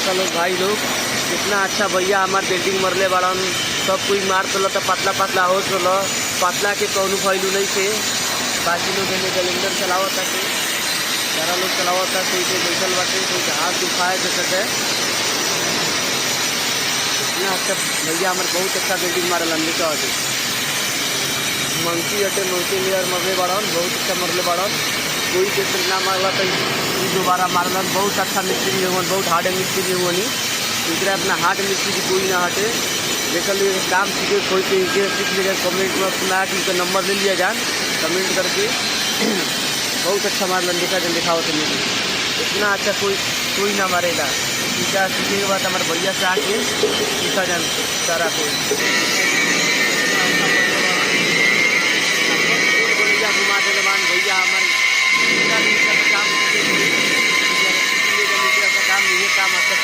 देखा लोग भाई लोग कितना अच्छा भैया हमार बिल्डिंग मरले बड़न। सब कोई मार तो पतला पतला हो तो पतला के कौन फैलू नहीं थे। बाकी लोग सिलेंडर चलावता थे, सारा लोग चलावता, कोई के बैठल बाटे, कोई के हाथ दुखाए जैसे। इतना अच्छा भैया हमारे बहुत अच्छा बिल्डिंग मारल अंबिका वाले मंकी अटे मंकी लेयर मरले बड़न, बहुत अच्छा मरले बड़न। कोई के ना मारला तो दोबारा मारलन। बहुत अच्छा मिस्त्री हुआ, बहुत हार्ड मिस्त्री हुआ नहीं इधर अपना हार्ड मिस्त्री कोई ना हटे। देखल काम सीखे कोई के सीख लीजिए। कमेंट में सुना कि उनका नंबर ले लिया जान कमेंट करके। बहुत अच्छा मारलन दिखाओ तो मुझे इतना अच्छा कोई ना मारेगा। सीखा सीखे के बाद हमारे भैया से आके सीखा जान सारा कोई घुमा दे भैया हमारे काम ये काम अच्छा